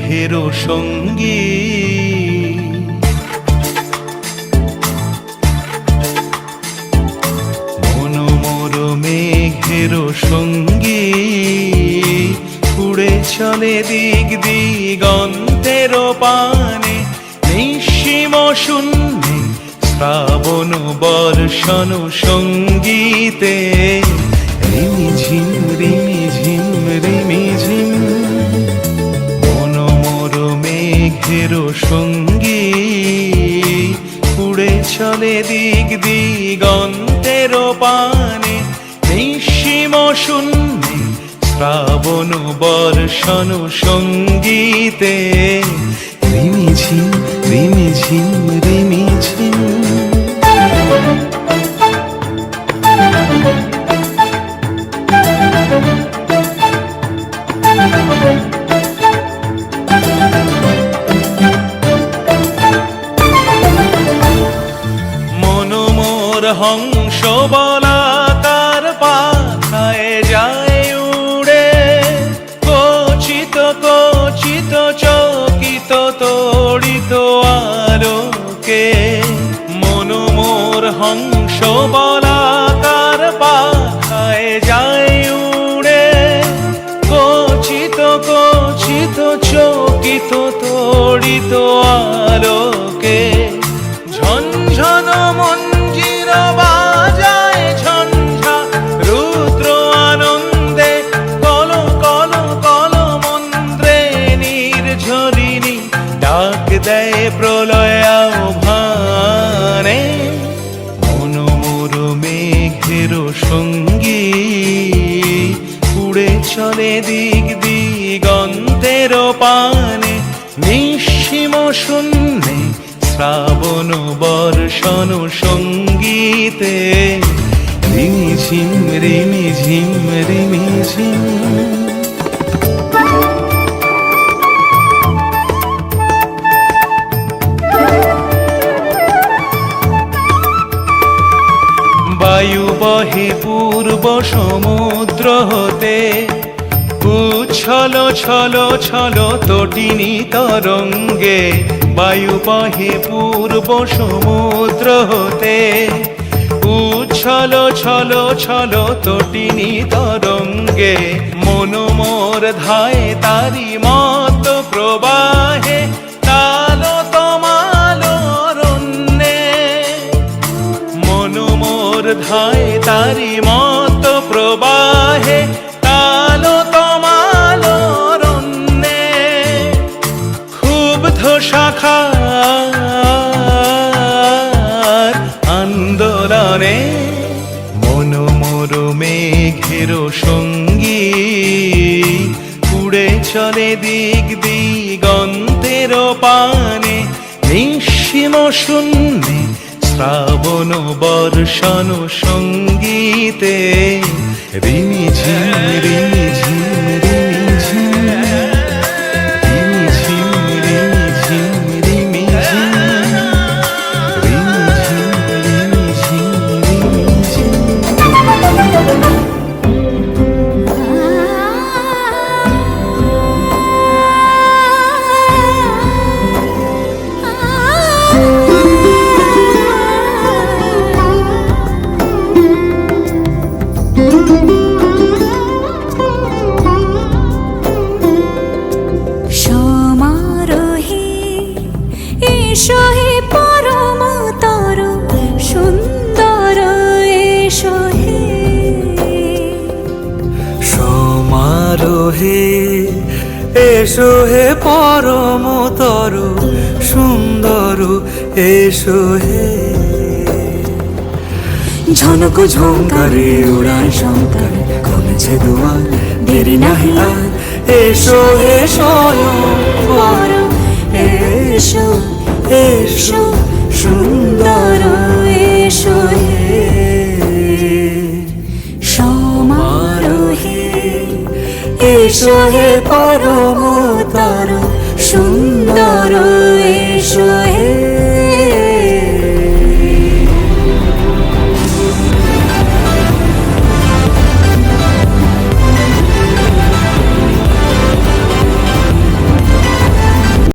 মেঘের সঙ্গী। মন মোর মেঘের সঙ্গী, উড়ে চলে দিক দিগন্তের পানে, নিঃসীম শূন্যে শ্রাবণ বর্ষণ সঙ্গীতে। রিমিঝিম রিমিঝিম রিমিঝিম, মন মোর মেঘের সঙ্গী, উড়ে চলে দিক দিগন্তের পানে, নিঃসীম শূন্যে শ্রাবণ বর্ষণ সঙ্গীতে। রিমিঝিম রিমিঝিম রিমিঝিম। মন মোর হংস বলাকার পাখায় যায় উড়ে, কচিত কচিত চকিত তড়িত আলোকে। মন মোর হংস বলাকার পাখায় যায় উড়ে, কচিত কচিত চকিত তড়িত আলোকে। ঝনঝন মঞ্জির বাজায় ঝঞ্ঝা রুদ্র আনন্দে, কল কল কল মন্ত্রে নির্ঝরিণী ডাক দেয় প্রলয় আহ্বানে। মন মোর মেঘের সঙ্গী, উড়ে চলে দিক দিগন্তের পানে, নিঃসীম শূন্যে শ্রাবণ বর্ষণ সঙ্গীতে। রিমিঝিম রিমিঝিম রিমিঝিম। বায়ু বহে পূর্ব সমুদ্র হতে, উচ্ছল ছল ছল তটিনী তরঙ্গে। বায়ু বহে পূর্ব সমুদ্র হতে, উচ্ছল ছল ছল তটিনী তরঙ্গে। মন মোর ধায় তারি মত প্রবাহে, তাল তমাল অরণ্যে। মন মোর ধায় তারি মত প্রবাহে, তাল তমাল অরণ্যে। ক্ষুব্ধ শাখার আন্দোলনে, মন মোর মেঘের সঙ্গী, উড়ে চলে দিক দিগন্তের পানে, নিঃসীম শূন্যে শ্রাবণ বর্ষণ সঙ্গীতে। রিমিঝিম রিমিঝিম রিমিঝিম। রিমিঝিম রিমিঝিম রিমিঝিম। রিমিঝিম রিমিঝিম রিমিঝিম। সমারোহে এসো হে পরমতর সুন্দর, এসো হে। সমারোহে এসো হে পরমতর সুন্দর, এসো হে। ঝনক ঝঙ্কারে উড়ায় শঙ্কারে, খুলেছে দুয়ার দেরি নাহি আর। এসো হে স্বয়ংবর, এসো এসো সুন্দর, এসো হে। সমারোহে এসো হে পরম